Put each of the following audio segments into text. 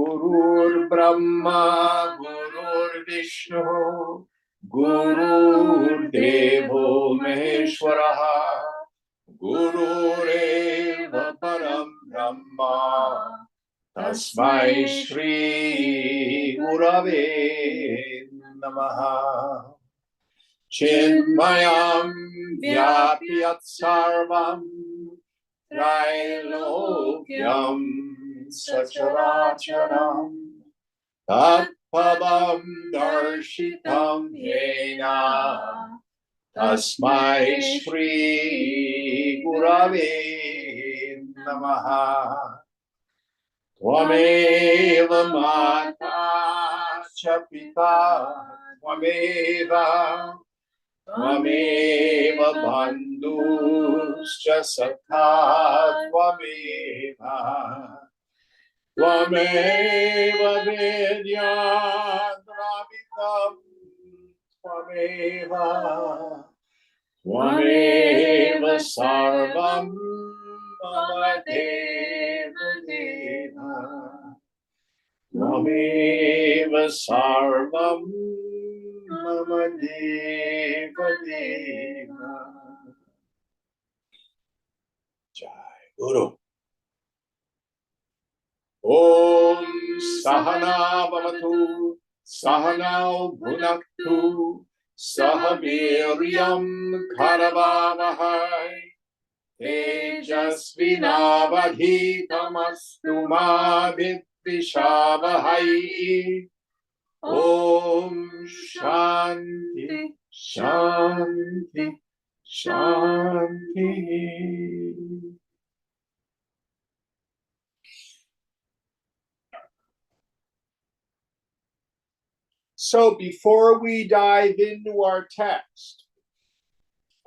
Gurur Brahma, Gurur Vishnu, Gurur Devo Maheshwaraha, Gurureva Param Brahma, Tasmai Shri Gurave Namaha. Chinmayam Vyapyat Sarvam Trailokyam Sacharacharam Tatpadam Darshitam Yena Tasmai Shri Gurave Namaha. Tvameva Mata Cha Pita Tvameva Tvameva Bandhuscha Sakha Tvameva Tvameva Vedyadravitam Tvameva Tvameva Sarvam Mama Deva Deva Tvameva Sarvam Mama Deva Deva. Jai Guru. Om Sahana Bhavatu Sahanao Bhunaktu Sahaviryam Karavavahai Tejasvinavadhitamastu ma vidvishavahai. Om Shanti Shanti Shanti. So before we dive into our text,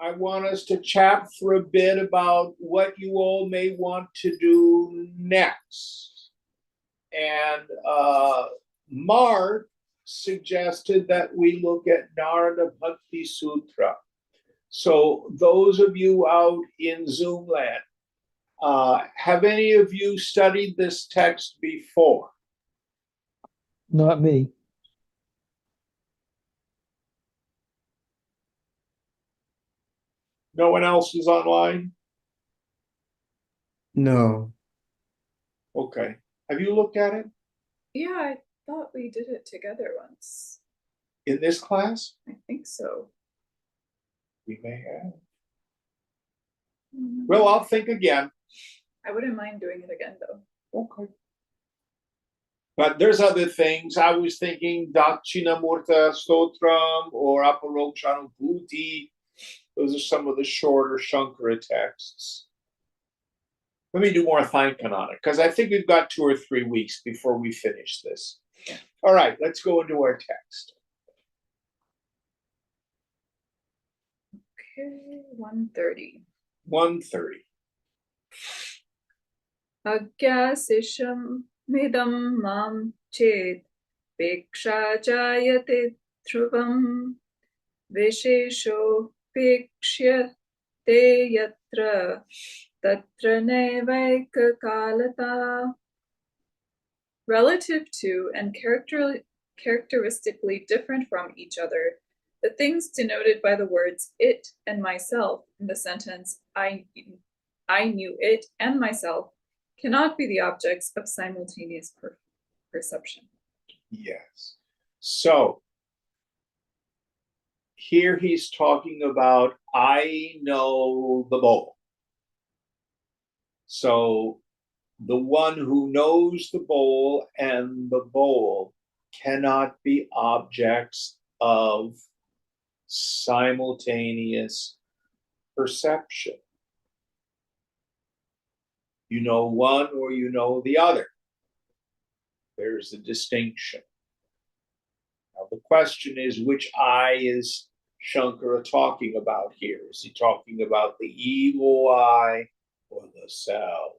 I want us to chat for a bit about what you all may want to do next. And Mark suggested that we look at Narada Bhakti Sutra. So those of you out in Zoom land, have any of you studied this text before? Not me. No one else is online? No. Okay. Have you looked at it? Yeah, I thought we did it together once. In this class? I think so. We may have. Well, I'll think again. I wouldn't mind doing it again, though. Okay. But there's other things. I was thinking Dakshinamurta Stotram or Aparokshanubhuti. Those are some of the shorter Shankara texts. Let me do more thinking on it, because I think we've got 2 or 3 weeks before we finish this. All right, let's go into our text. Okay, 130. 130. Agyasisham midam mam ched peksha jayate dhruvam vishesho pekshya te yatra tatra nevaika kalata. Relative to and characteristically different from each other, the things denoted by the words it and myself in the sentence I knew it and myself cannot be the objects of simultaneous perception. Yes. So here he's talking about I know the bowl. So the one who knows the bowl and the bowl cannot be objects of simultaneous perception. You know one or you know the other. There's a distinction. Now the question is, which I is Shankara talking about here? Is he talking about the ego I or the self?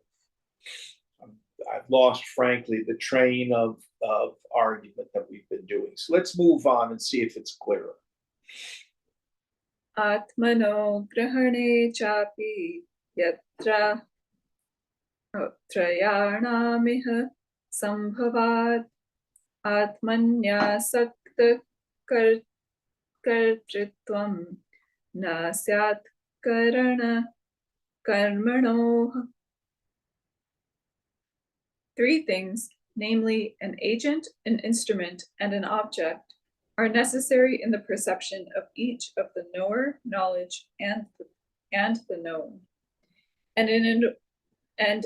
I've lost, frankly, the train of argument that we've been doing. So let's move on and see if it's clearer. Atmano grahane chapi yatra trayarnamiha sambhavat atmanyasakta kartritvam na syat karmano. Three things, namely an agent, an instrument, and an object, are necessary in the perception of each of the knower, knowledge, and the known. And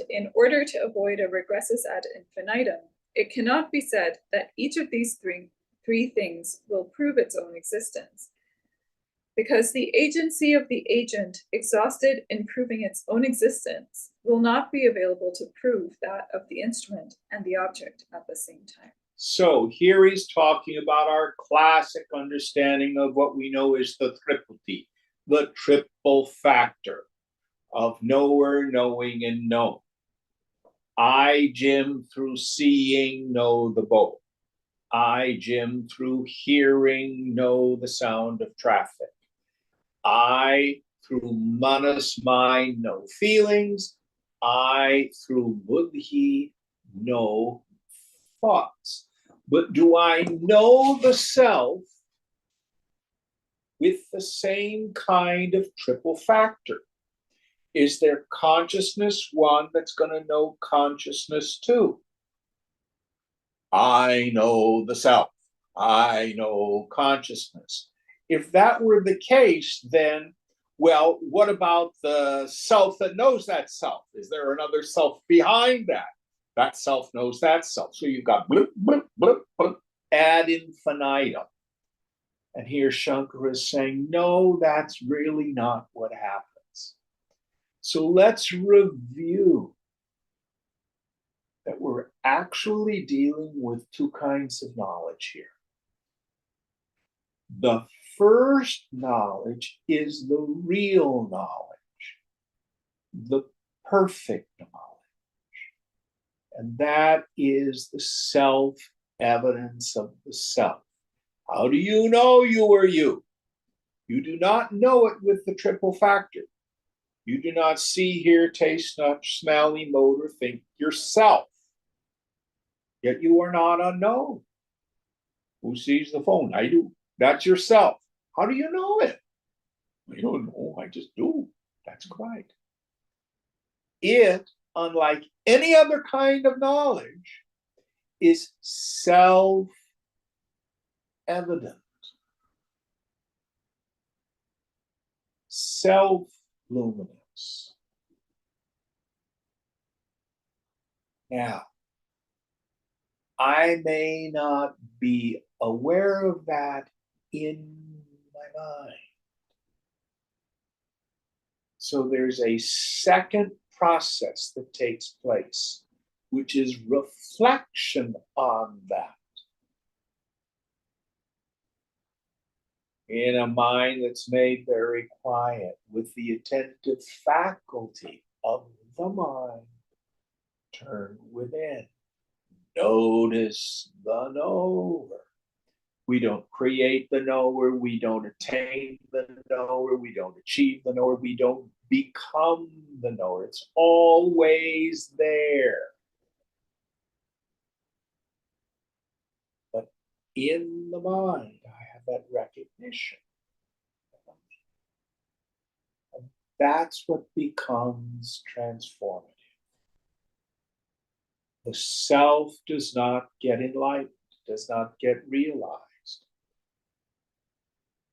in order to avoid a regressus ad infinitum, it cannot be said that each of these three things will prove its own existence, because the agency of the agent, exhausted in proving its own existence, will not be available to prove that of the instrument and the object at the same time. So here he's talking about our classic understanding of what we know is the triplicity, the triple factor of knower, knowing, and known. I, Jim, through seeing, know the boat. I, Jim, through hearing, know the sound of traffic. I, through manas, mind, know feelings. I, through buddhi, know thoughts. But do I know the self with the same kind of triple factor? Is there consciousness one that's going to know consciousness two? I know the self. I know consciousness. If that were the case, then, well, what about the self that knows that self? Is there another self behind that? That self knows that self. So you've got blip, blip, blip, blip, ad infinitum. And here Shankara is saying, no, that's really not what happens. So let's review that we're actually dealing with two kinds of knowledge here. The first knowledge is the real knowledge, the perfect knowledge. And that is the self-evidence of the self. How do you know you are you? You do not know it with the triple factor. You do not see, hear, taste, touch, smell, emote, or think yourself. Yet you are not unknown. Who sees the phone? I do. That's yourself. How do you know it? I don't know. I just do. That's right. It, unlike any other kind of knowledge, is self-evident, self-luminous. Now, I may not be aware of that in my mind. So there's a second process that takes place, which is reflection on that. In a mind that's made very quiet, with the attentive faculty of the mind turned within. Notice the knower. We don't create the knower. We don't attain the knower. We don't achieve the knower. We don't become the knower. It's always there. But in the mind, I have that recognition. And that's what becomes transformative. The self does not get enlightened, does not get realized.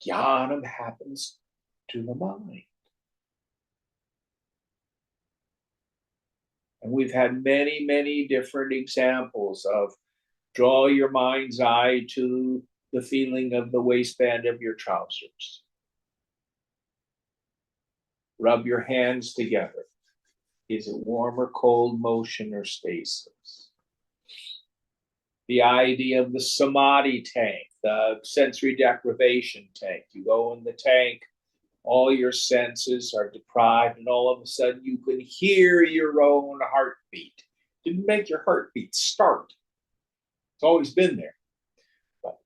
Jnanam happens to the mind. And we've had many, many different examples of draw your mind's eye to the feeling of the waistband of your trousers. Rub your hands together. Is it warm or cold, motion or stasis? The idea of the samadhi tank, the sensory deprivation tank. You go in the tank, all your senses are deprived, and all of a sudden you can hear your own heartbeat. Didn't make your heartbeat start. It's always been there. But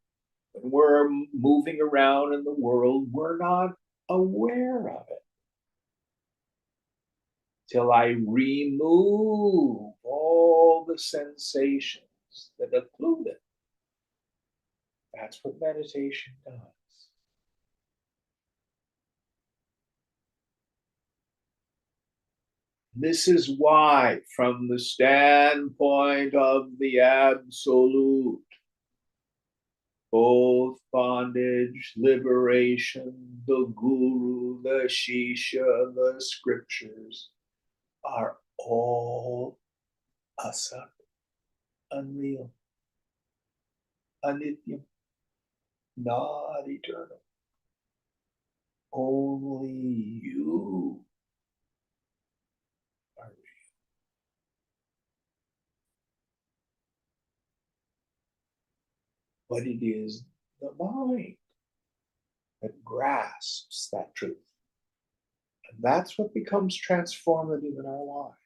when we're moving around in the world, we're not aware of it. Till I remove all the the sensations that occlude it. That's what meditation does. This is why, from the standpoint of the absolute, both bondage, liberation, the guru, the shisha, the scriptures are all asat, unreal, anityam, not eternal. Only you are real. But it is the mind that grasps that truth. And that's what becomes transformative in our lives.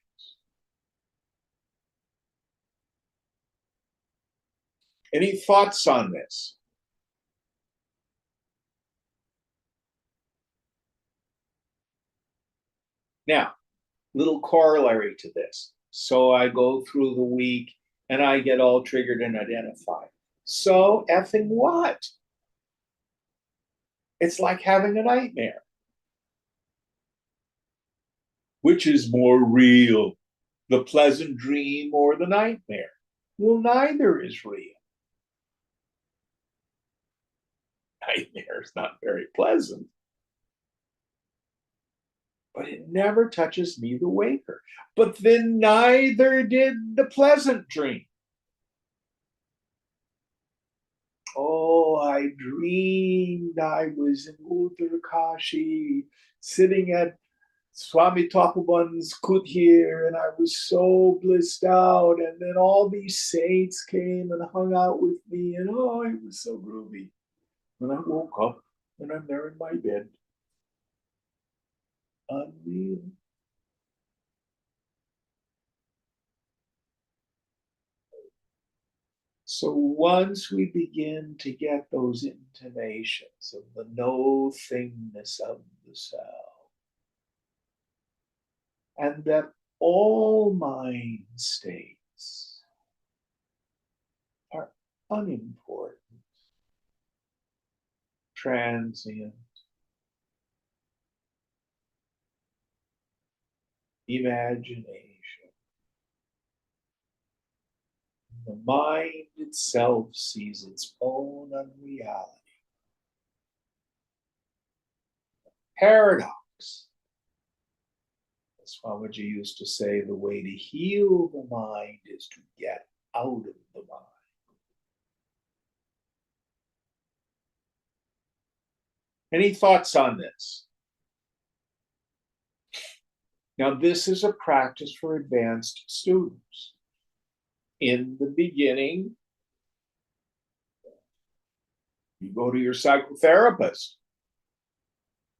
Any thoughts on this? Now, little corollary to this. So I go through the week and I get all triggered and identified. So effing what? It's like having a nightmare. Which is more real, the pleasant dream or the nightmare? Well, neither is real. Nightmare is not very pleasant. But it never touches me, the waker. But then neither did the pleasant dream. Oh, I dreamed I was in Uttarkashi, sitting at Swami Tapoban's kutir, and I was so blissed out. And then all these saints came and hung out with me, and oh, it was so groovy. When I woke up, and I'm there in my bed. Unreal. So once we begin to get those intimations of the no thingness of the self, and that all mind states are unimportant, transient, imagination. The mind itself sees its own unreality. Paradox. Swamiji used to say the way to heal the mind is to get out of the mind. Any thoughts on this? Now, this is a practice for advanced students. In the beginning, you go to your psychotherapist,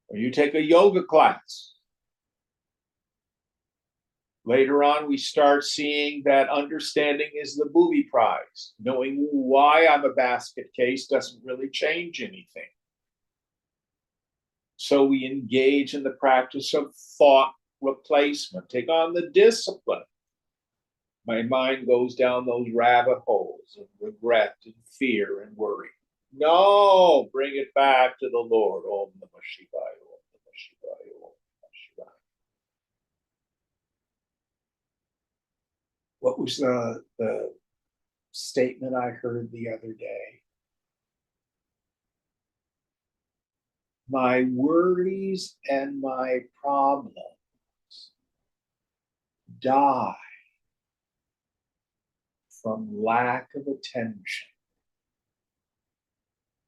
or you take a yoga class. Later on, we start seeing that understanding is the booby prize. Knowing why I'm a basket case doesn't really change anything. So we engage in the practice of thought replacement, take on the discipline. My mind goes down those rabbit holes of regret and fear and worry. No, bring it back to the Lord. Om Namah Shivaya, Om Namah Shivaya, Om Namah Shivaya. What was the statement I heard the other day? My worries and my problems die from lack of attention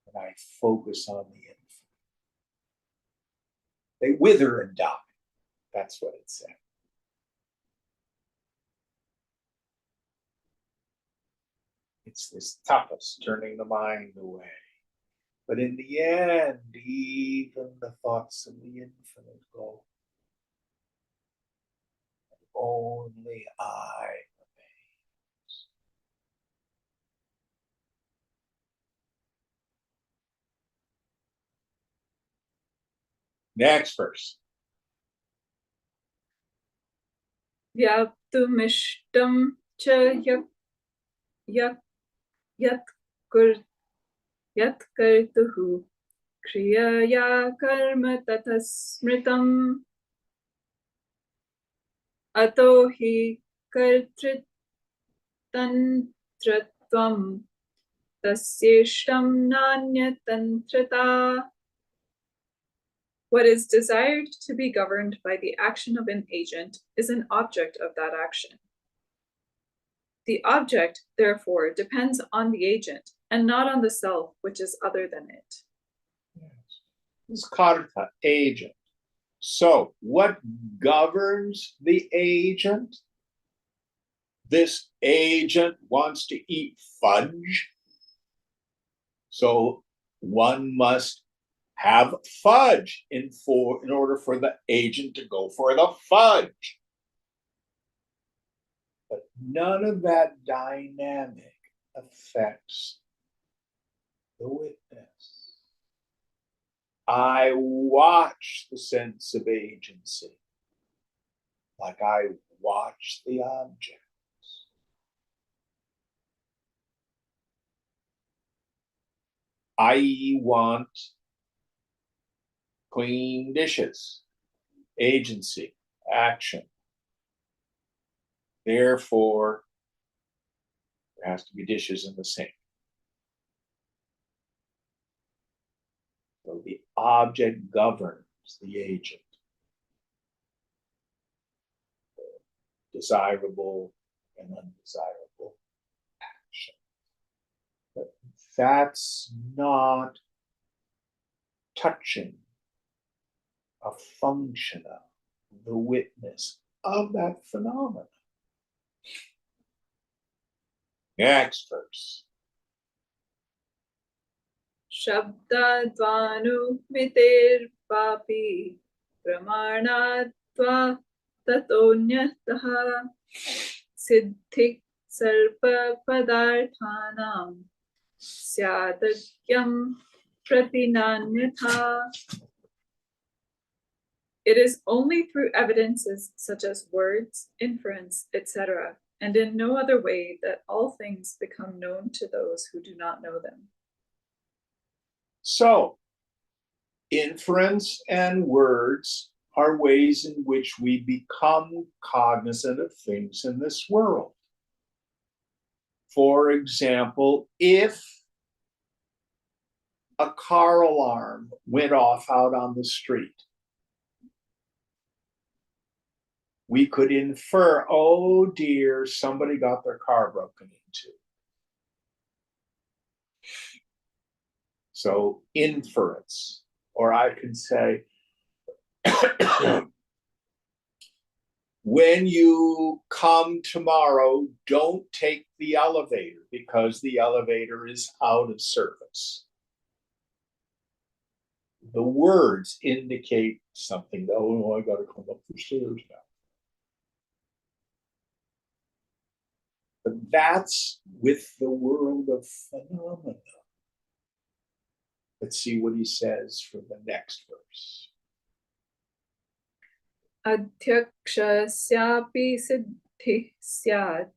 when I focus on the infinite. They wither and die. That's what it said. It's this tapas, turning the mind away. But in the end, even the thoughts of the infinite go. Only I remains. Next verse. Vyaptumishtam cha yak yat kur yat kartuhu kriyaya karma tata smritam ato hi kartrit tantratvam tasyeshtam nanyatantrata. What is desired to be governed by the action of an agent is an object of that action. The object, therefore, depends on the agent and not on the self, which is other than it. Yes. This is karta, agent. So, what governs the agent? This agent wants to eat fudge, so one must have fudge in order for the agent to go for the fudge. But none of that dynamic affects the witness. I watch the sense of agency like I watch the objects. I want clean dishes, agency, action. Therefore, there has to be dishes in the sink. So the object governs the agent. Desirable and undesirable action. But that's not touching a function of the witness of that phenomenon. Next verse. Shabdadvanu mitir papi pramanatva tatonyataha siddhik sarpa padarthanam syadakyam pratinanyatha. It is only through evidences such as words, inference, etc., and in no other way that all things become known to those who do not know them. So, inference and words are ways in which we become cognizant of things in this world. For example, if a car alarm went off out on the street, we could infer, oh dear, somebody got their car broken into. So, inference. Or I could say, when you come tomorrow, don't take the elevator because the elevator is out of service. The words indicate something. Oh, I got to come up the stairs now. But that's with the world of phenomena. Let's see what he says for the next verse. Adhyakshasyapi siddhi syat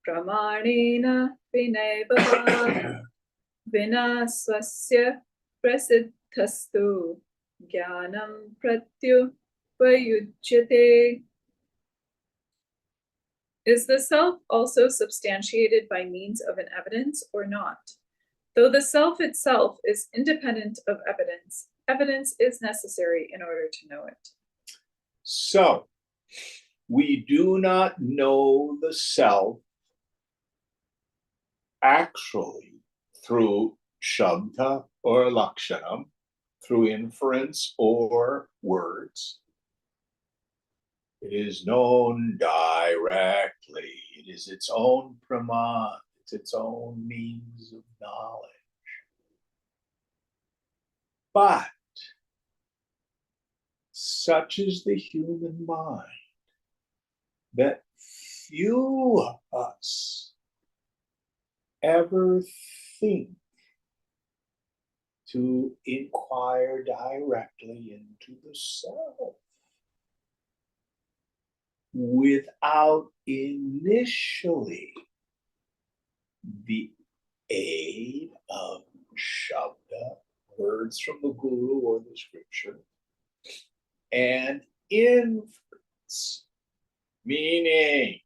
pramanena vinayvaha vina swasya prasiddhastu jnanam pratyupayujyate. Is the self also substantiated by means of an evidence or not? Though the self itself is independent of evidence, evidence is necessary in order to know it. So, we do not know the self actually through shabda or lakshanam, through inference or words. It is known directly. It is its own praman. It's its own means of knowledge. But such is the human mind that few of us ever think to inquire directly into the self. without initially the aid of Shabda, words from the Guru or the scripture, and inference, meaning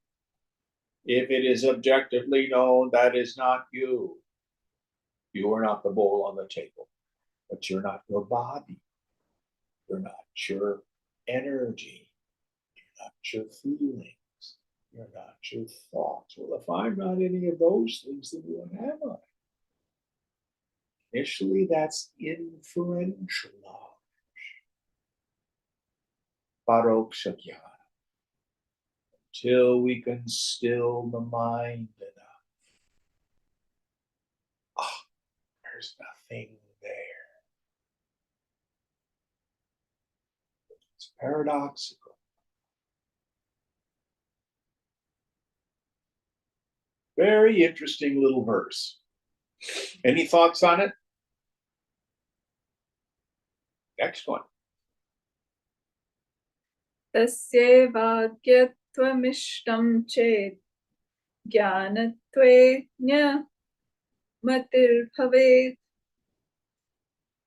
if it is objectively known that is not you, you are not the bowl on the table, but you're not your body, you're not your energy, you're not your feelings, you're not your thoughts. Well, if I'm not any of those things, then what am I? Initially, that's inferential knowledge, paroksha jnana, till we can still the mind enough. Oh, there's nothing there. It's paradoxical. Very interesting little verse. Any thoughts on it? Next one. Tasyevagyatvam ched jnanatve matir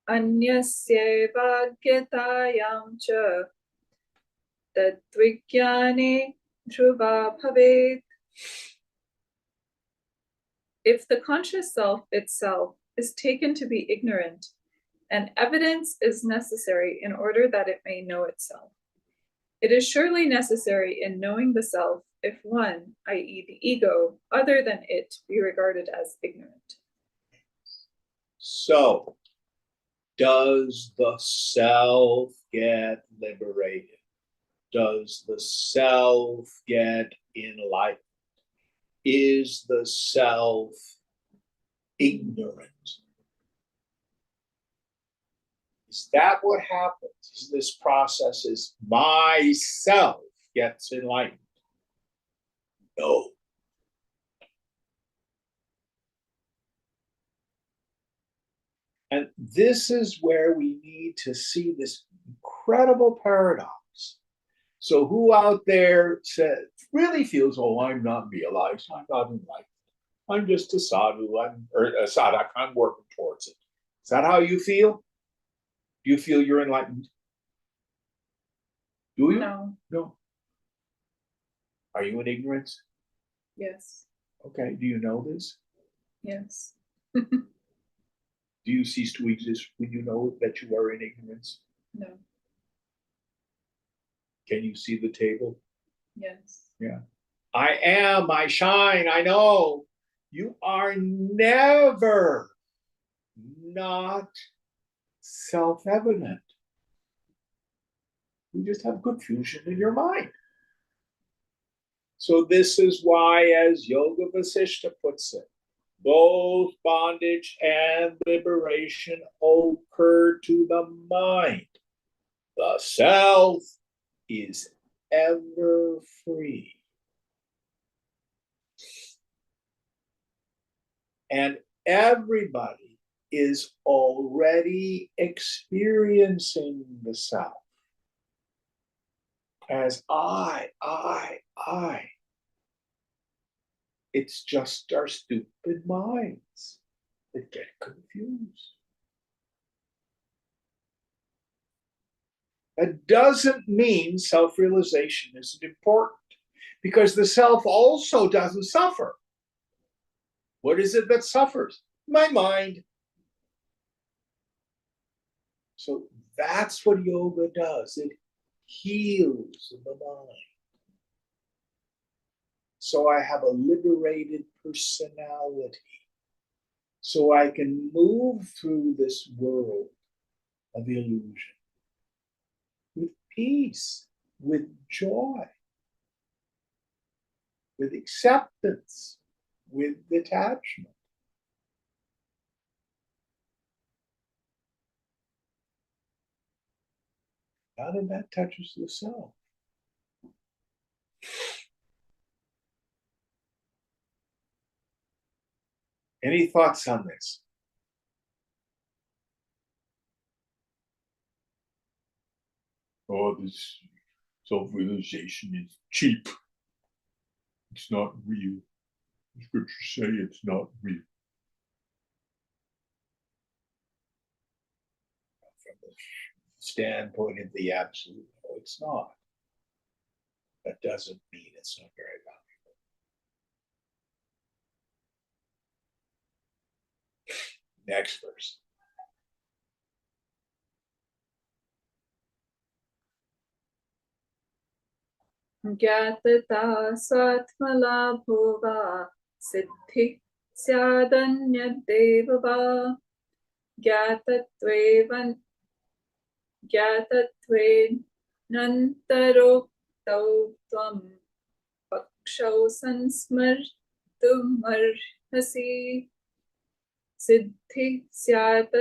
anyasyevagyatayam cha tadvigyane dhruva bhavet. If the conscious self itself is taken to be ignorant, and evidence is necessary in order that it may know itself, it is surely necessary in knowing the self if one, i.e., the ego, other than it, be regarded as ignorant. So, does the self get liberated? Does the self get enlightened? Is the self ignorant? Is that what happens? This process is myself gets enlightened? No. And this is where we need to see this incredible paradox. So who out there really feels, oh, I'm not realized, I'm not enlightened, I'm just a sadhu, or a sadhak, I'm working towards it. Is that how you feel? Do you feel you're enlightened? Do you? No. No. Are you in ignorance? Yes. Okay. Do you know this? Yes. Do you cease to exist when you know that you are in ignorance? No. Can you see the table? Yes. Yeah. I am, I shine, I know. You are never not self-evident. You just have confusion in your mind. So this is why, as Yoga Vasishtha puts it, both bondage and liberation occur to the mind. The self is ever free. And everybody is already experiencing the self as I. It's just our stupid minds that get confused. That doesn't mean self-realization isn't important, because the self also doesn't suffer. What is it that suffers? My mind. So that's what yoga does. It heals the mind. So I have a liberated personality. So I can move through this world of illusion with peace, with joy, with acceptance, with detachment. None of that touches the self. Any thoughts on this? Oh, this Self-realization is cheap. It's not real. The scriptures say it's not real. From the standpoint of the absolute, no, it's not. That doesn't mean it's not very valuable. Next verse. ज्ञातता स्वात्मलाभो वा सिद्धिः स्यादन्यदेव वा ज्ञातत्वेनन्तरोक्तौ त्वं पक्षौ संस्मर्तुमर्हसि सिद्धिः स्यात्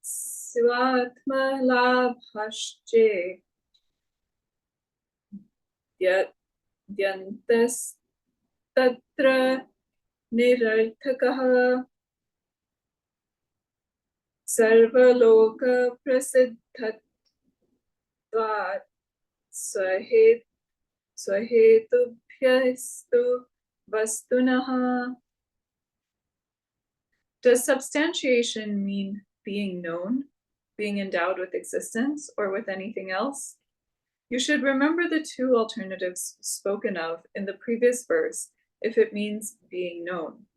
स्वात्मलाभश्चेद्यन्तस्तत्र निरर्थकः सर्वलोकप्रसिद्धत्वात् स्वहेतुभ्यस्तु वस्तुनः. Does substantiation mean being known, being endowed with existence, or with anything else? You should remember the two alternatives spoken of in the previous verse if it means being known.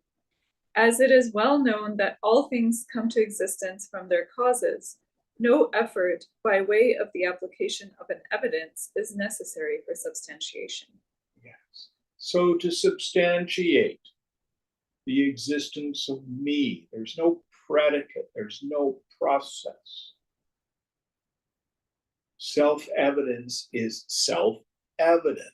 As it is well known that all things come to existence from their causes, no effort by way of the application of an evidence is necessary for substantiation. Yes. So to substantiate the existence of me, there's no predicate, there's no process. Self-evidence is self-evident.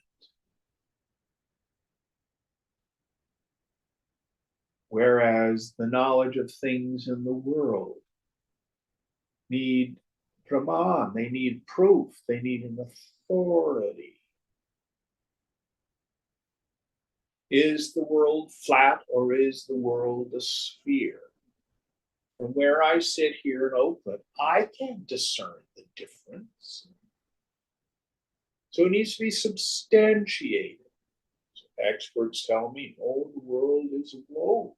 Whereas the knowledge of things in the world need praman, they need proof, they need an authority. Is the world flat or is the world a sphere? From where I sit here in Oakland, I can't discern the difference. So it needs to be substantiated. So experts tell me, oh, the world is a globe.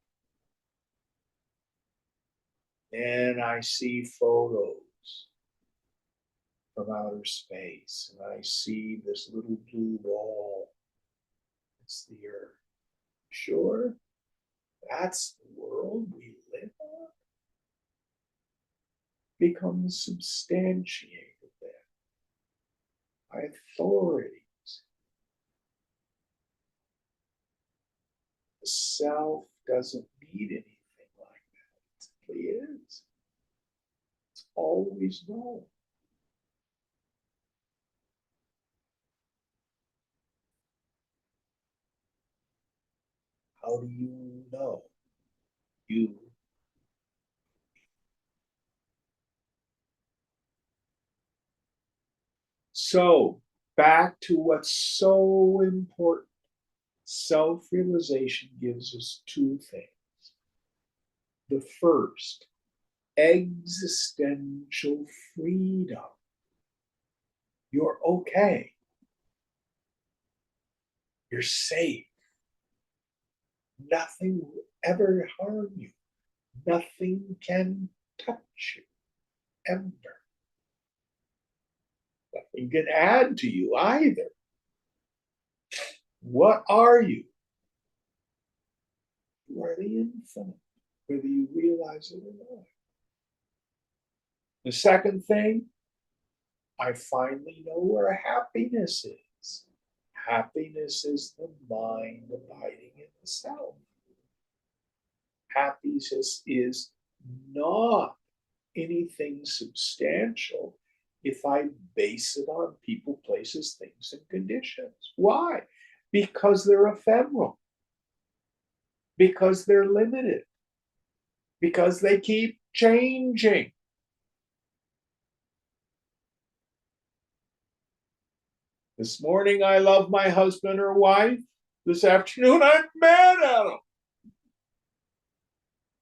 And I see photos from outer space, and I see this little blue ball. It's the Earth. Sure, that's the world we live on. Becomes substantiated then by authorities. The self doesn't need anything like that. It simply is. It's always known. How do you know? You. So, back to what's so important. Self-realization gives us two things. The first, existential freedom. You're okay. You're safe. Nothing will ever harm you. Nothing can touch you, ever. Nothing can add to you either. What are you? You are the infinite, whether you realize it or not. The second thing, I finally know where happiness is. Happiness is the mind abiding in the self. Happiness is not anything substantial if I base it on people, places, things, and conditions. Why? Because they're ephemeral. Because they're limited. Because they keep changing. This morning I love my husband or wife. This afternoon I'm mad at them.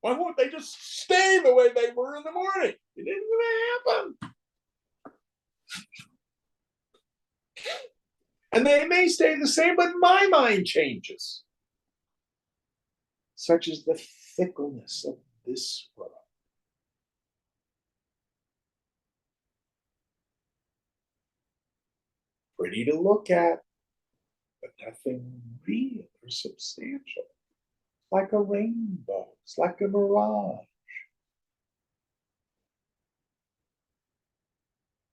Why won't they just stay the way they were in the morning? It isn't going to happen. And they may stay the same, but my mind changes. Such is the fickleness of this world. Pretty to look at, but nothing real or substantial. Like a rainbow, it's like a mirage.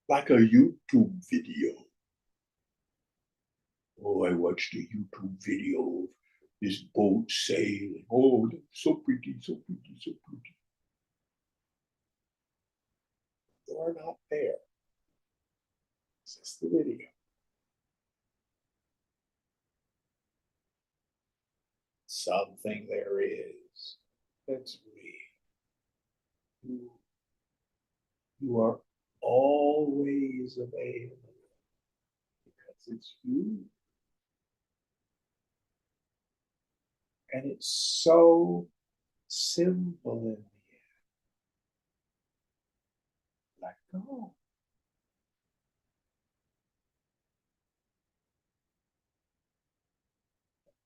Like a YouTube video. Oh, I watched a YouTube video of this boat sailing. Oh, so pretty, so pretty, so pretty. They're not there. It's just the video. Something there is that's real. You are always available because it's you. And it's so simple in the end. Let go.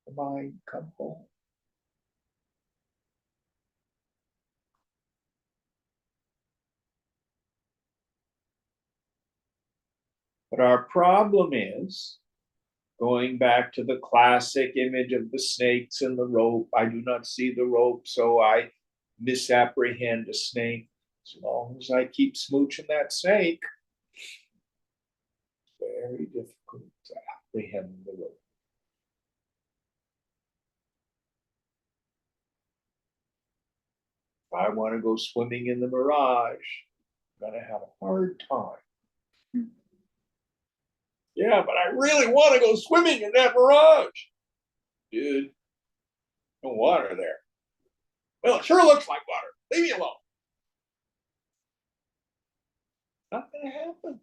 The mind come home. But our problem is, going back to the classic image of the snakes and the rope, I do not see the rope, so I misapprehend a snake. As long as I keep smooching that snake, it's very difficult to apprehend the rope. If I want to go swimming in the mirage, I'm going to have a hard time. Yeah, but I really want to go swimming in that mirage. Dude, no water there. Well, it sure looks like water. Leave me alone. Not going to happen.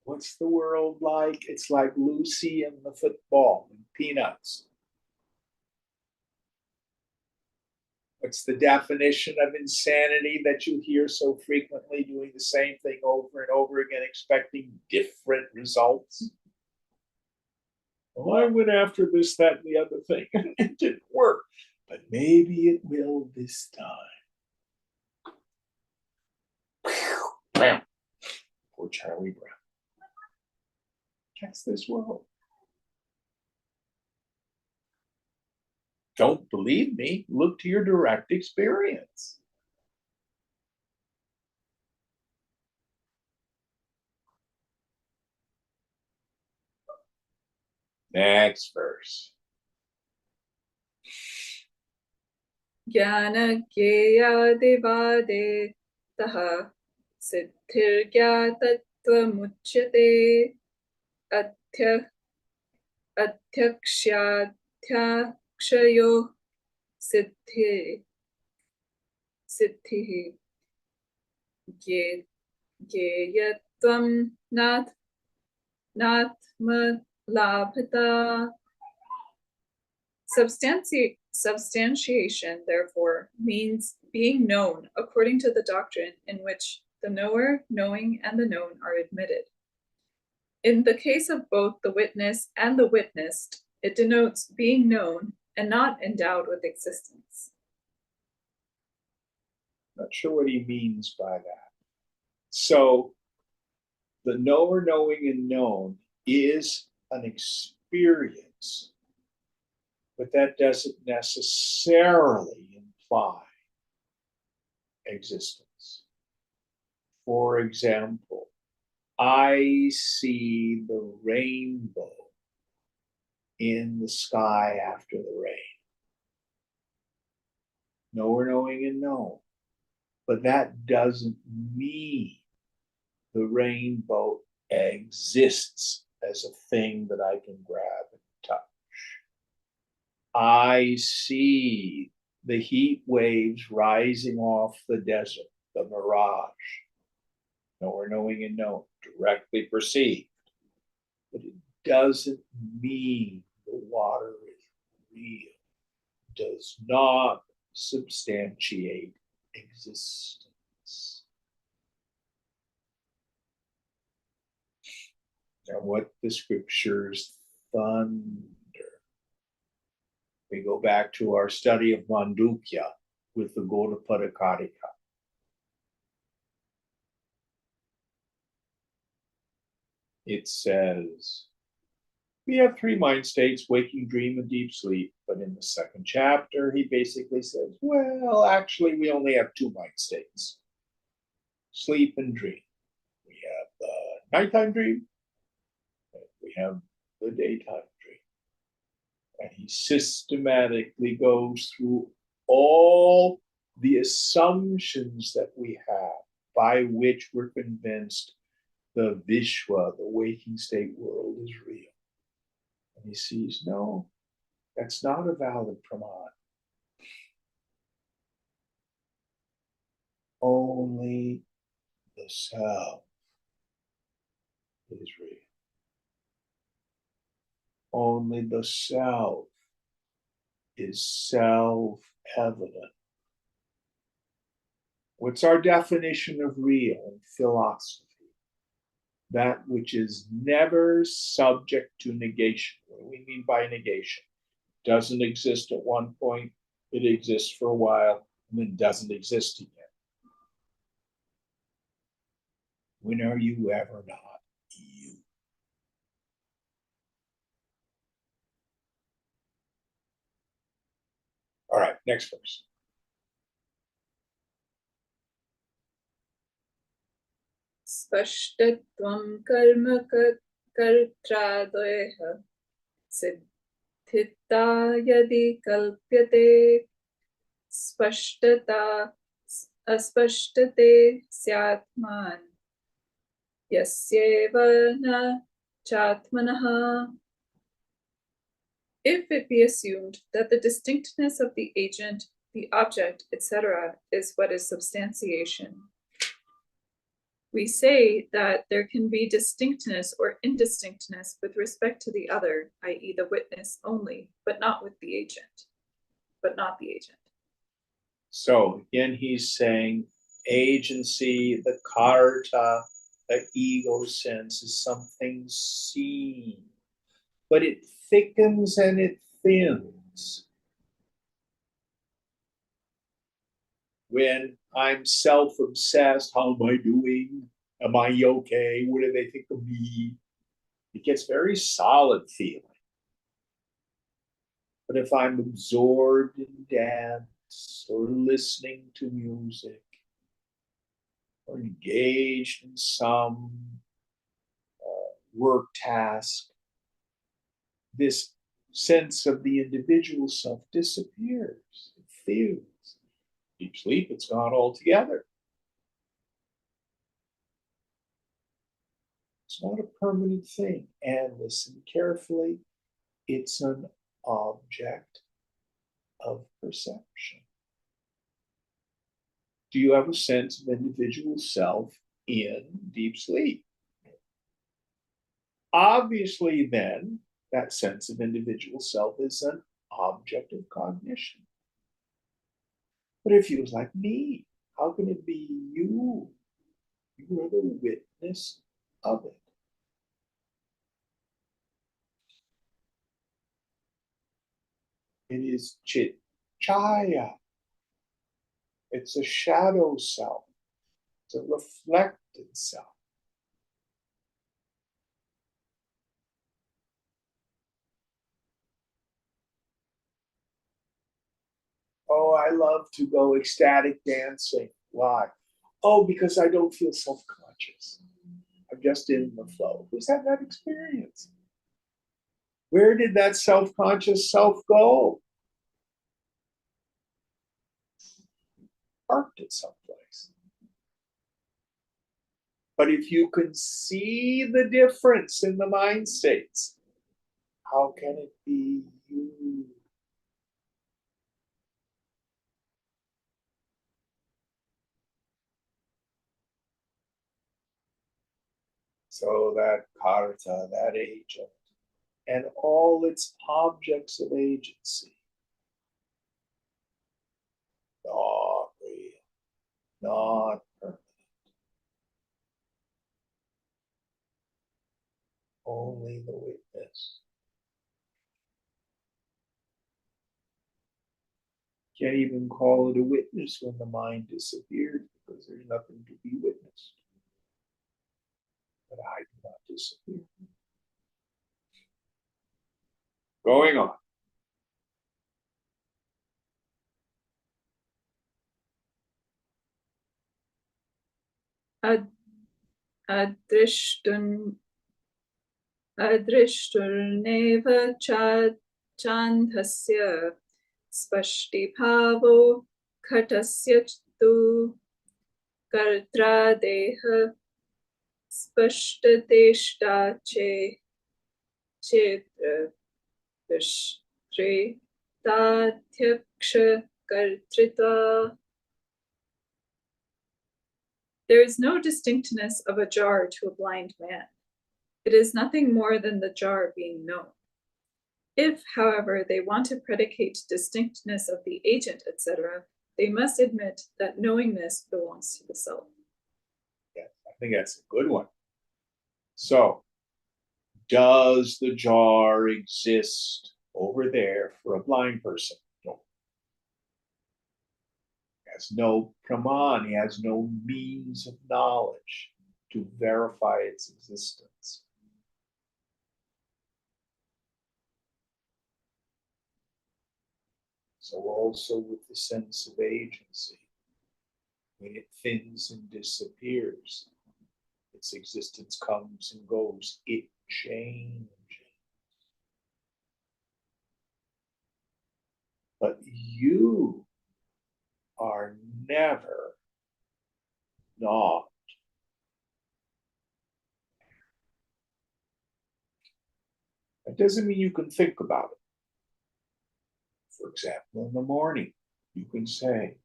What's the world like? It's like Lucy and the football and Peanuts. What's the definition of insanity that you hear so frequently, doing the same thing over and over again, expecting different results? Well, I went after this, that, and the other thing. It didn't work, but maybe it will this time. Poor Charlie Brown. That's this world. Don't believe me? Look to your direct experience. Next verse. ज्ञानज्ञेयादिवादे तः सिद्धिर्ज्ञातत्वमुच्यते अध्यक्ष्याध्याक्षयो सिद्धिः ज्ञेयत्वं नात्मलाभता. Substantiation, therefore, means being known according to the doctrine in which the knower, knowing, and the known are admitted. In the case of both the witness and the witnessed, it denotes being known and not endowed with existence. Not sure what he means by that. So, the knower, knowing, and known is an experience, but that doesn't necessarily imply existence. For example, I see the rainbow in the sky after the rain. Knower, knowing, and known. But that doesn't mean the rainbow exists as a thing that I can grab and touch. I see the heat waves rising off the desert, the mirage. Knower, knowing, and known, directly perceived. But it doesn't mean the water is real does not substantiate existence. Now, what the scriptures thunder. We go back to our study of Mandukya with the Gaudapada Karika. It says, we have three mind states, waking, dream, and deep sleep. But in the second chapter, he basically says, well, actually, we only have two mind states, sleep and dream. We have the nighttime dream, and we have the daytime dream. And he systematically goes through all the assumptions that we have by which we're convinced the Vishwa, the waking state world, is real. And he sees, no, that's not a valid praman. Only the self is real. Only the self is self-evident. What's our definition of real in philosophy? That which is never subject to negation. What do we mean by negation? Doesn't exist at one point, it exists for a while, and then doesn't exist again. When are you ever not you? All right, next verse. Spashtatvam karma kartradoyah siddhita yadi kalpyate spashtata aspashtate syatman yasyeva na chatmanaha. If it be assumed that the distinctness of the agent, the object, etc., is what is substantiation, we say that there can be distinctness or indistinctness with respect to the other, i.e., the witness only, but not with the agent, but not the agent. So again, he's saying agency, the karta, the ego sense is something seen, but it thickens and it thins. When I'm self-obsessed, how am I doing? Am I okay? What do they think of me? It gets very solid feeling. But if I'm absorbed in dance or listening to music or engaged in some work task, this sense of the individual self disappears. It fades. Deep sleep, it's gone altogether. It's not a permanent thing. And listen carefully, it's an object of perception. Do you have a sense of individual self in deep sleep? Obviously, then, that sense of individual self is an object of cognition. But it feels like me. How can it be you? You are the witness of it. It is chaya. It's a shadow self. It's a reflected self. Oh, I love to go ecstatic dancing. Why? Oh, because I don't feel self-conscious. I'm just in the flow. Who's had that experience? Where did that self-conscious self go? Parked at someplace. But if you can see the difference in the mind states, how can it be you? So that karta, that agent, and all its objects of agency. Not real, not permanent. Only the witness. Can't even call it a witness when the mind disappears because there's nothing to be witnessed. But I do not disappear. Going on. Ad- Adrishtun Adrishturneva Chandhasya Spashtibhavo Khatasya Tu Kartradeha Spashtadeshta Chetra Vishtre Tatyaksha Kartritva. There is no distinctness of a jar to a blind man. It is nothing more than the jar being known. If, however, they want to predicate distinctness of the agent, etc., they must admit that knowingness belongs to the self. Yeah, I think that's a good one. So, does the jar exist over there for a blind person? No. He has no praman, he has no means of knowledge to verify its existence. So also with the sense of agency, when it thins and disappears, its existence comes and goes, it changes. But you are never not. That doesn't mean you can think about it. For example, in the morning, you can say,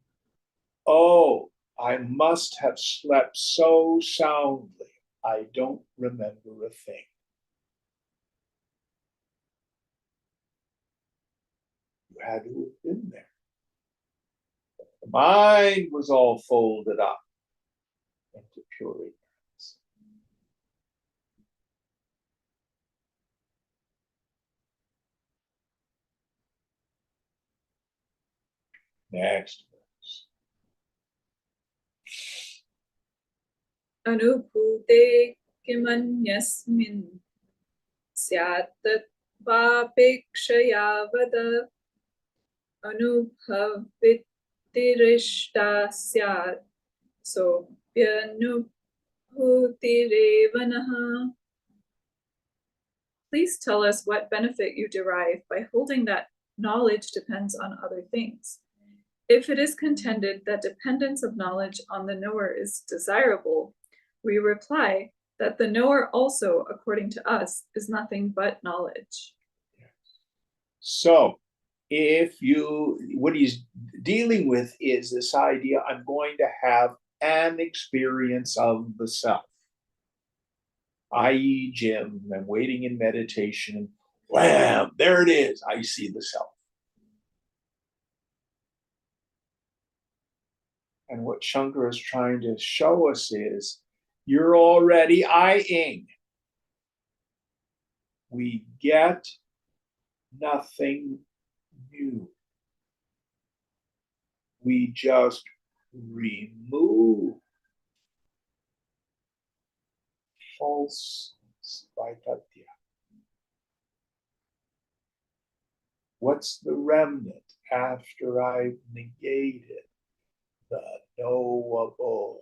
oh, I must have slept so soundly, I don't remember a thing. You had to have been there. The mind was all folded up into pure ignorance. Next verse. Anubhute kimanyasmin syat tat vapekshaya vada anubhavitirishta syat sobhyanubhutirevanaha. Please tell us what benefit you derive by holding that knowledge depends on other things. If it is contended that dependence of knowledge on the knower is desirable, we reply that the knower also, according to us, is nothing but knowledge. So, what he's dealing with is this idea I'm going to have an experience of the self. I.e., Jim, I'm waiting in meditation, wham, there it is, I see the self. And what Shankara is trying to show us is you're already I-ing. We get nothing new. We just remove false vaitadhya. What's the remnant after I've negated the knowable?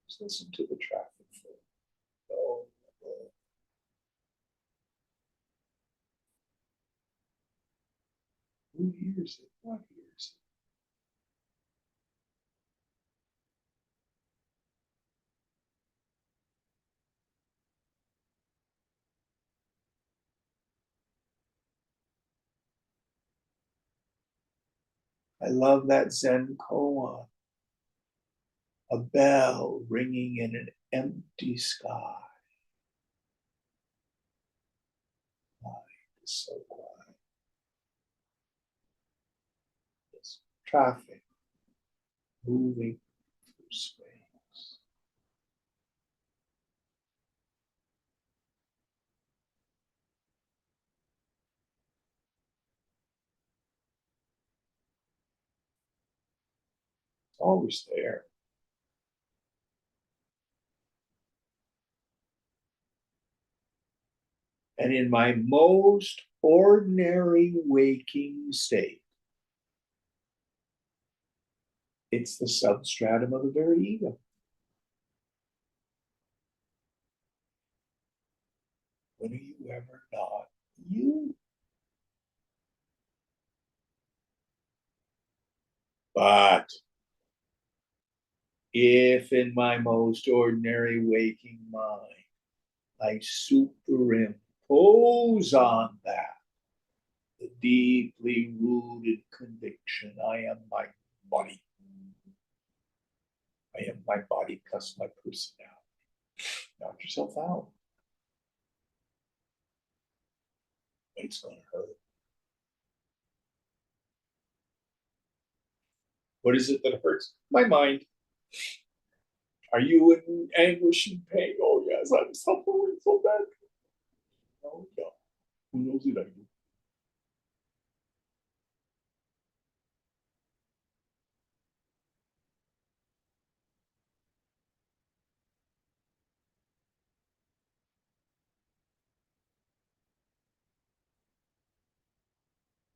Just listen to the traffic flow. Knowable. Who hears it? What hears it? I love that Zen koan. a bell ringing in an empty sky. Mind is so quiet. There's traffic moving through space. It's always there. And in my most ordinary waking state, it's the substratum of the very ego. When are you ever not you? But if in my most ordinary waking mind, I superimpose on that the deeply rooted conviction I am my body. I am my body plus my personality. Knock yourself out. It's going to hurt. What is it that hurts? My mind. Are you in anguish and pain? Oh, yes, I'm suffering so bad. Oh, yeah. Who knows it? I do.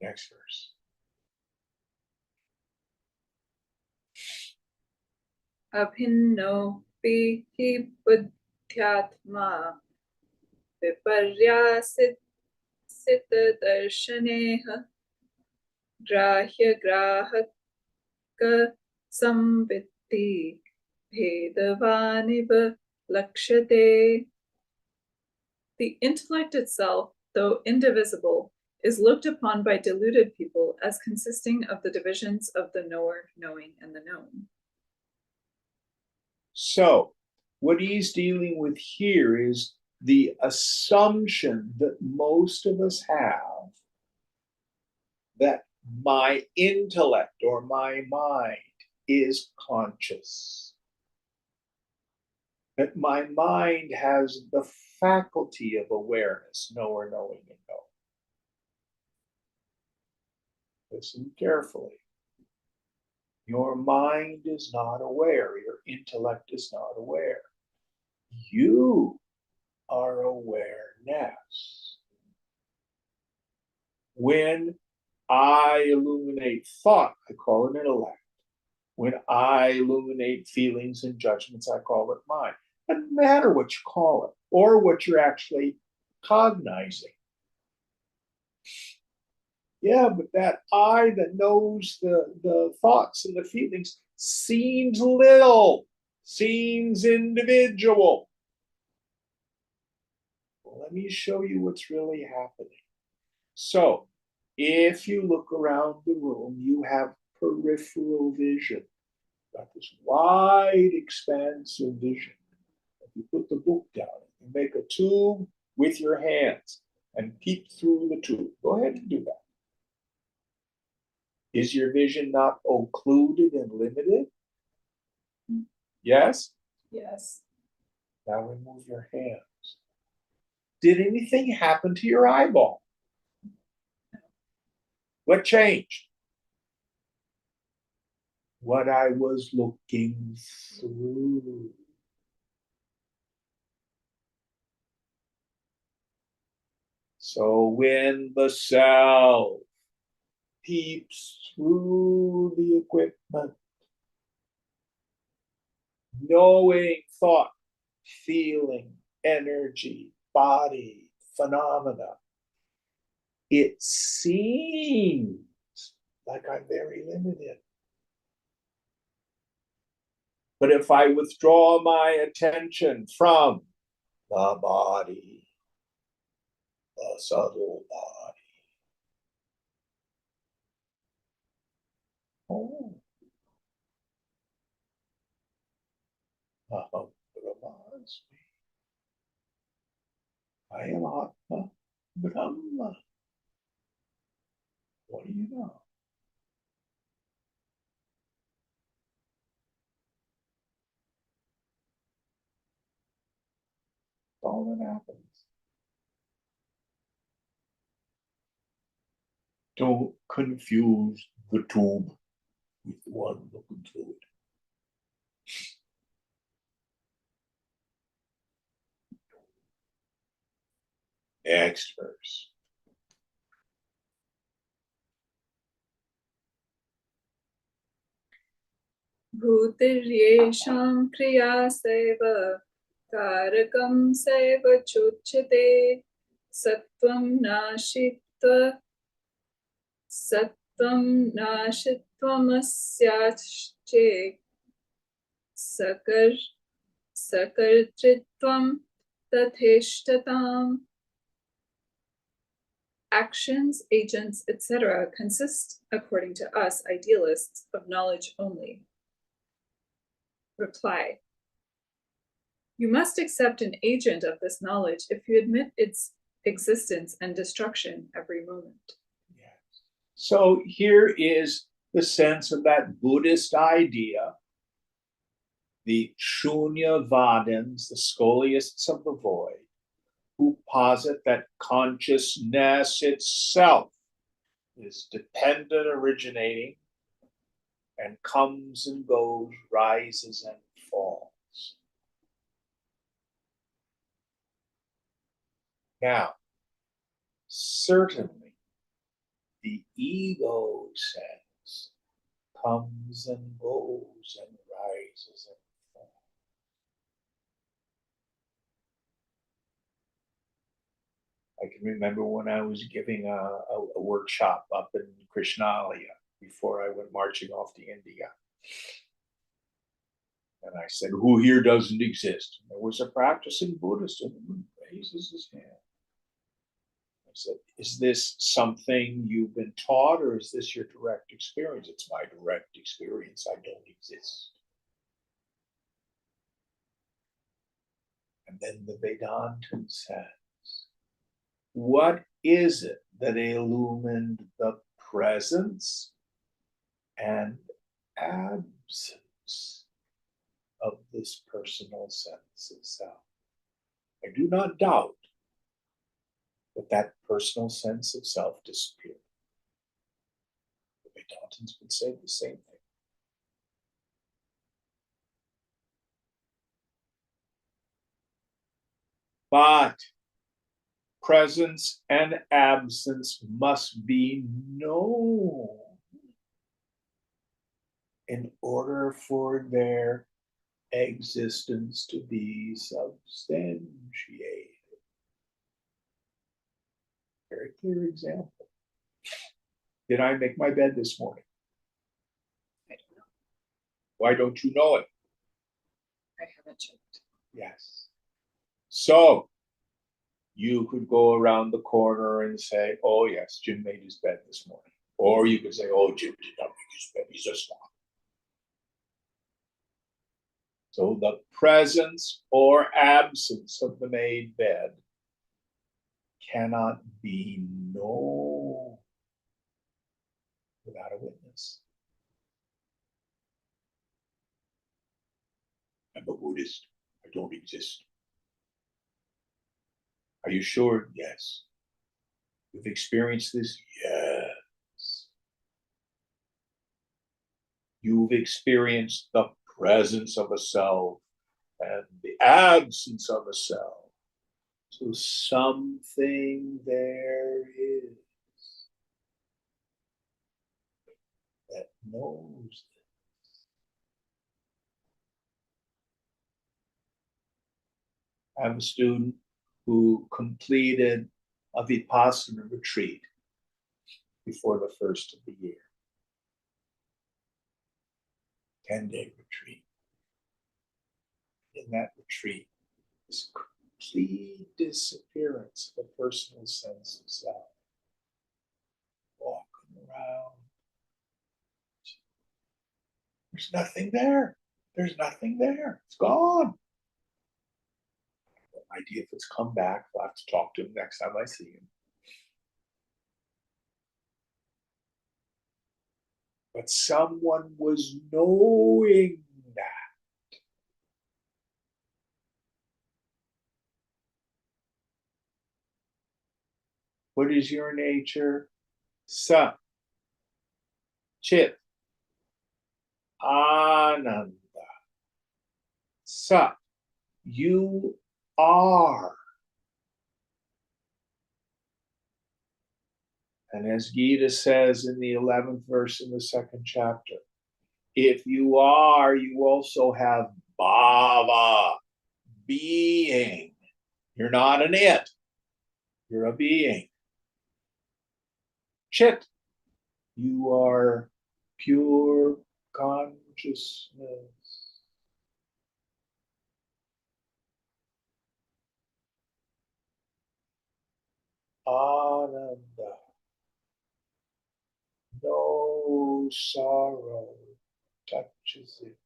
Next verse. Abhinno hi buddhyatma viparyasit darshaneha grahya grahaka samvitti bhedavaniva lakshate. The intellect itself, though indivisible, is looked upon by deluded people as consisting of the divisions of the knower, knowing, and the known. So, what he's dealing with here is the assumption that most of us have that my intellect or my mind is conscious. That my mind has the faculty of awareness, knower, knowing, and know. Listen carefully. Your mind is not aware. Your intellect is not aware. You are awareness. When I illuminate thought, I call it intellect. When I illuminate feelings and judgments, I call it mind. It doesn't matter what you call it or what you're actually cognizing. Yeah, but that I that knows the thoughts and the feelings seems little, seems individual. Well, let me show you what's really happening. So, if you look around the room, you have peripheral vision. Got this wide expanse of vision. If you put the book down, you make a tube with your hands and peep through the tube. Go ahead and do that. Is your vision not occluded and limited? Yes? Yes. Now remove your hands. Did anything happen to your eyeball? What changed? What I was looking through. So when the self peeps through the equipment, knowing thought, feeling, energy, body, phenomena, it seems like I'm very limited. But if I withdraw my attention from the body, the subtle body, oh, Aham Brahmasmi. I am Atma Brahma. What do you know? All that happens. Don't confuse the tube with the one looking through it. Next verse. भूतिर्येषां क्रिया सैव कारकं सैव चोच्यते सत्त्वं नाशित्वमस्याश्चेत् सकर्तृत्वं तथेष्टताम्. Actions, agents, etc. consist, according to us idealists, of knowledge only. Reply. You must accept an agent of this knowledge if you admit its existence and destruction every moment. Yes. So here is the sense of that Buddhist idea. The Shunyavadins, the scholiasts of the void, who posit that consciousness itself is dependent, originating, and comes and goes, rises and falls. Now, certainly, the ego sense comes and goes and rises and falls. I can remember when I was giving a workshop up in Krishnalaya before I went marching off to India. And I said, who here doesn't exist? And there was a practicing Buddhist and he raises his hand. I said, is this something you've been taught or is this your direct experience? It's my direct experience. I don't exist. And then the Vedantin says, what is it that illumined the presence and absence of this personal sense of self? I do not doubt that personal sense of self disappeared. The Vedantins would say the same thing. But presence and absence must be known in order for their existence to be substantiated. Very clear example. Did I make my bed this morning? I don't know. Why don't you know it? I haven't checked. Yes. So you could go around the corner and say, oh yes, Jim made his bed this morning. Or you could say, oh, Jim did not make his bed, he's a sloth. So the presence or absence of the made bed cannot be known without a witness. I'm a Buddhist. I don't exist. Are you sure? Yes. You've experienced this? Yes. You've experienced the presence of a self and the absence of a self. So something there is that knows this. I have a student who completed a Vipassana retreat before the first of the year. 10-day retreat. In that retreat, this complete disappearance of a personal sense of self. Walking around. There's nothing there. There's nothing there. It's gone. No idea if it's come back. I'll have to talk to him next time I see him. But someone was knowing that. What is your nature? Sa, Chit, Ananda. Sa, you are. And as Gita says in the 11th verse in the second chapter, if you are, you also have bhava, being. You're not an it, you're a being. Chit, you are pure consciousness. Ananda, no sorrow touches it.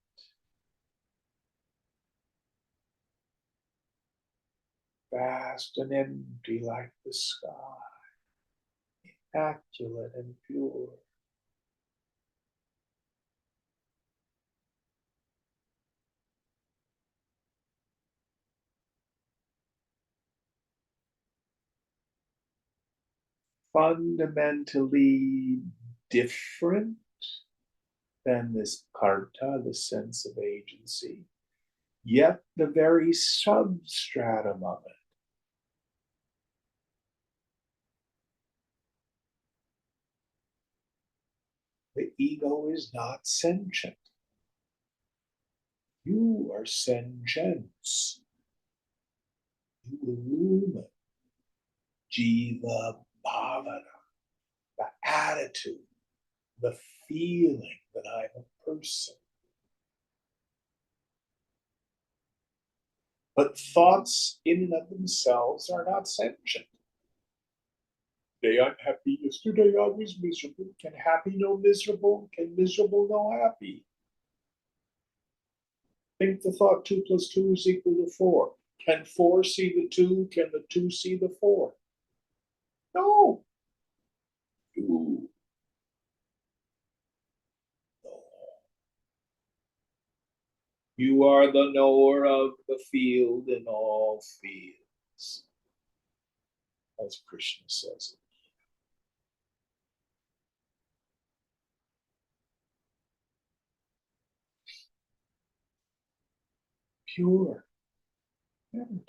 Vast and empty like the sky, immaculate and pure. Fundamentally different than this karta, the sense of agency, yet the very substratum of it. The ego is not sentient. You are sentience. You illumine. Jiva bhavana, the attitude, the feeling that I'm a person. But thoughts in and of themselves are not sentient. Today I'm happy, yesterday I was miserable. Can happy know miserable? Can miserable know happy? Think the thought 2 plus 2 is equal to 4. Can 4 see the 2? Can the 2 see the 4? No. You know. You are the knower of the field in all fields, as Krishna says it. Pure, never touch.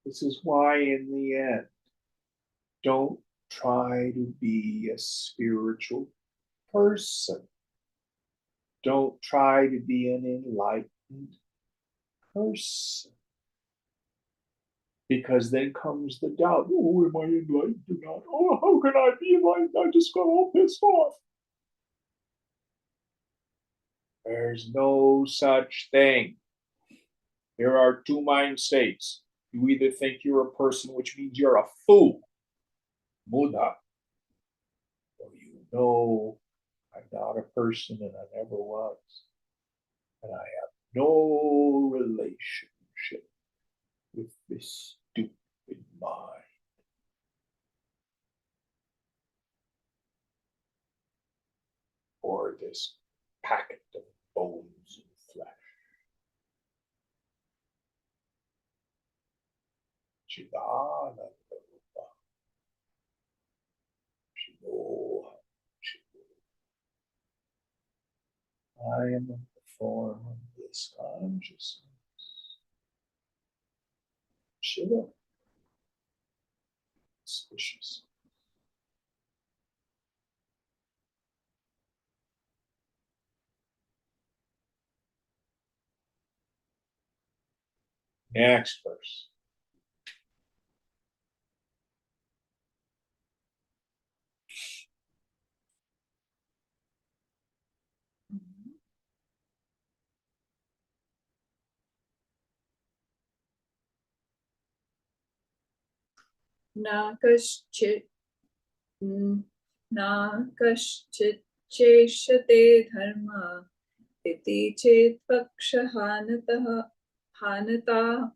This is why, in the end, don't try to be a spiritual person. Don't try to be an enlightened person. Because then comes the doubt. Oh, am I enlightened or not? Oh, how can I be enlightened? I just got all pissed off. There's no such thing. There are two mind states. You either think you're a person, which means you're a fool, Buddha, or you know I'm not a person and I never was. And I have no relationship with this stupid mind. Or this packet of bones and flesh. Chidananda Rupa. Shivoham. I am in the form of this consciousness. Shiva. Suspicious. Next verse. Na kaschit na kaschit cheshate dharma iti chet vakshahanatah hanata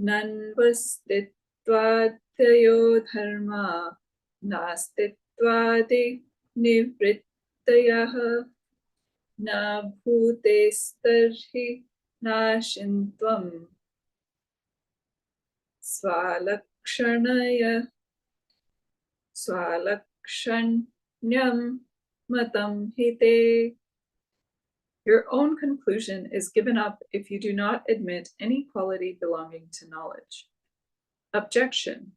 nanvastitvattayo dharma nastittvadi nivrittayah na bhutestarhi nashintvam swalakshanaya swalakshanyam matam hite. Your own conclusion is given up if you do not admit any quality belonging to knowledge. Objection.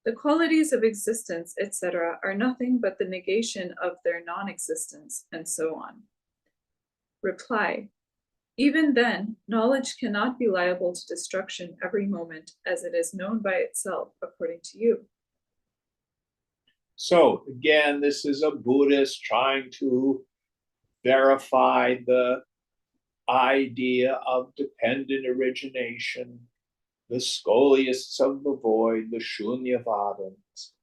The qualities of existence, etc., are nothing but the negation of their non-existence, and so on. Reply. Even then, knowledge cannot be liable to destruction every moment, as it is known by itself, according to you. So again, this is a Buddhist trying to verify the idea of dependent origination, the scholiasts of the void, the Shunyavadins.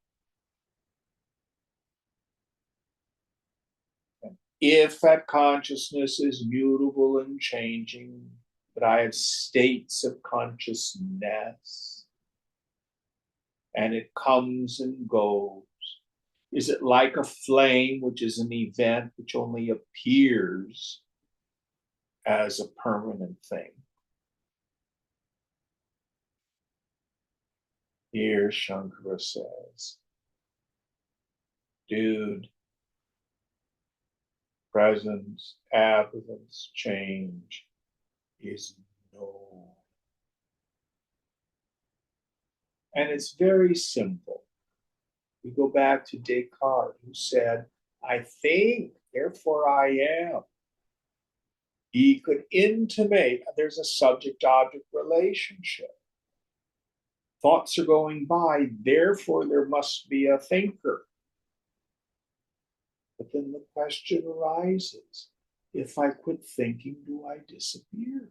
If that consciousness is mutable and changing, but I have states of consciousness, and it comes and goes, is it like a flame, which is an event which only appears as a permanent thing? Here Shankara says, dude, presence, absence, change is known. And it's very simple. We go back to Descartes, who said, I think, therefore I am. He could intimate there's a subject-object relationship. Thoughts are going by, therefore there must be a thinker. But then the question arises, if I quit thinking, do I disappear?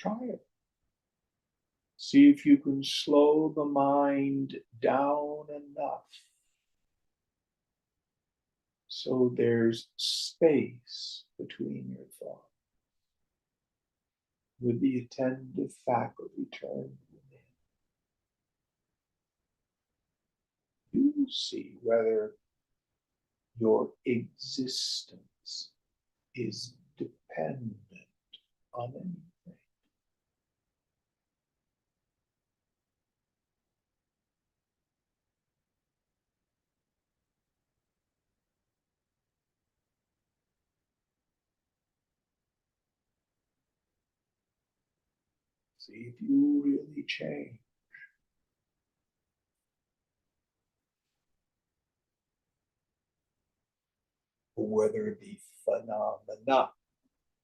Try it. See if you can slow the mind down enough so there's space between your thoughts, with the attentive faculty turned within. You see whether your existence is dependent on anything. See if you really change. Or whether the phenomena,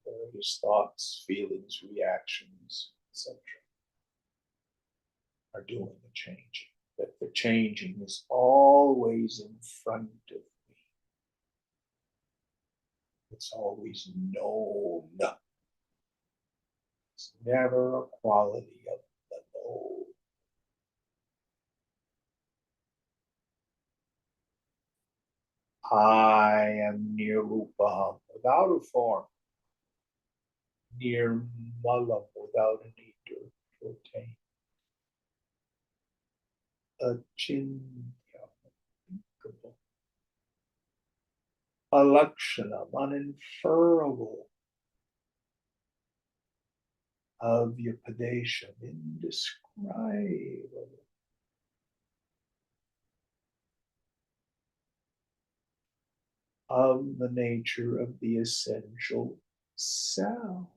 various thoughts, feelings, reactions, etc., are doing the changing. That the changing is always in front of me. It's always known. It's never a quality of the known. I am Nirupam, without a form. Nirmalam, without a need to attain. Achintya, unthinkable. Alakshanam, uninferable. Of Upadesha, indescribable. Of the nature of the essential self.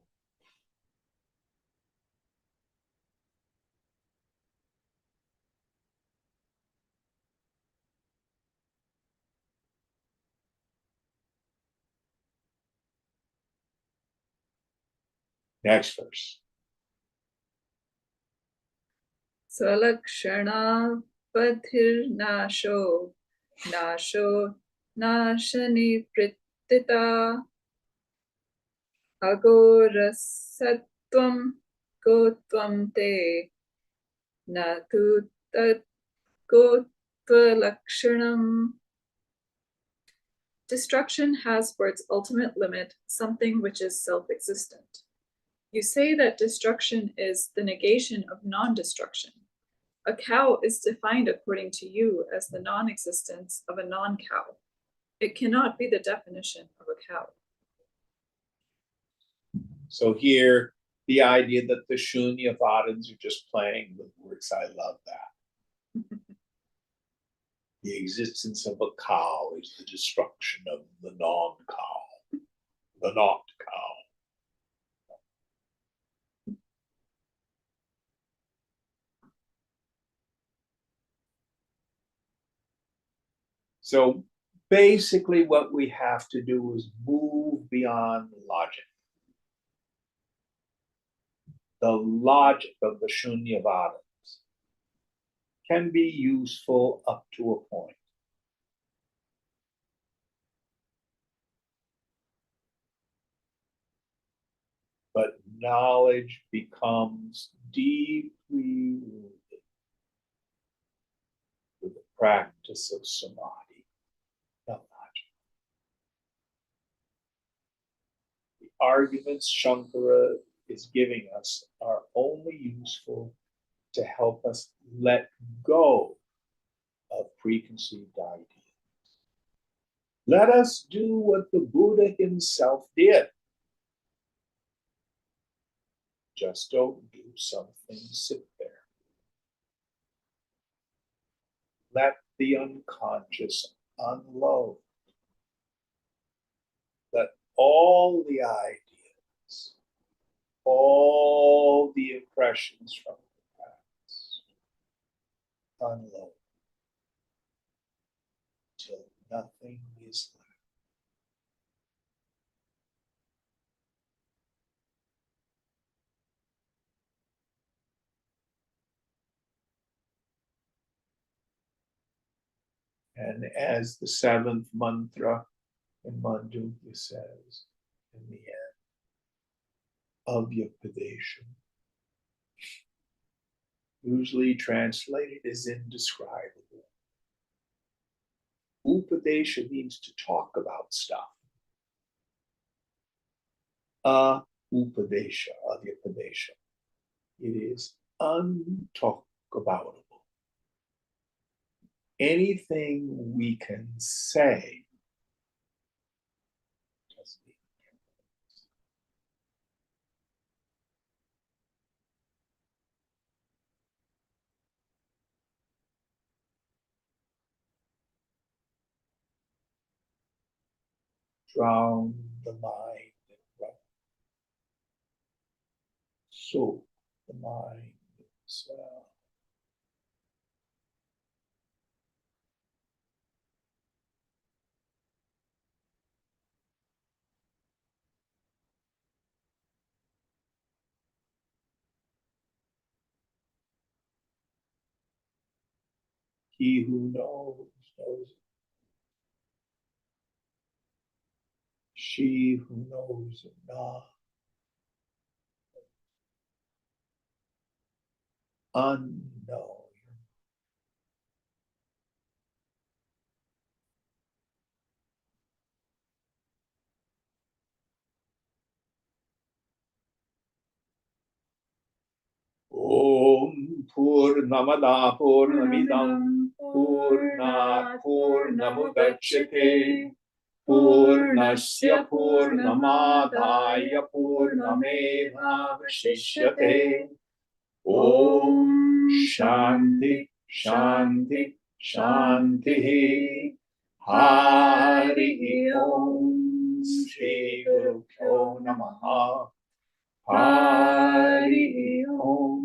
Next verse. Swalakshana padhir nasho nasho nashani prittita agora sattvam gotvam te na lakshanam. Destruction has for its ultimate limit something which is self-existent. You say that destruction is the negation of non-destruction. A cow is defined according to you as the non-existence of a non-cow. It cannot be the definition of a cow. So here, the idea that the Shunyavadins are just playing with words, I love that. The existence of a cow is the destruction of the non-cow, the not cow. So basically what we have to do is move beyond logic. The logic of the Shunyavadins can be useful up to a point. But knowledge becomes deeply rooted with the practice of samadhi, not logic. The arguments Shankara is giving us are only useful to help us let go of preconceived ideas. Let us do what the Buddha himself did. Just don't do something, sit there. Let the unconscious unload. Let all the ideas, all the impressions from the past unload till nothing is left. And as the seventh mantra in Mandukya says, in the end, of Upadesha, usually translated as indescribable. Upadesha means to talk about stuff. Upadesha, Upadesha. It is untalk aboutable. Anything we can say doesn't mean drown the mind and run. So the mind is he who knows, knows it. She who knows it not. Unknown. Om Purnamada Purnamidam Purnat Purnamudachyate Purnasya Purnamadaya Purnamevavashishyate. Om Shanti Shanti Shanti. Hari Om Shri Guru Namaha. Hari Om.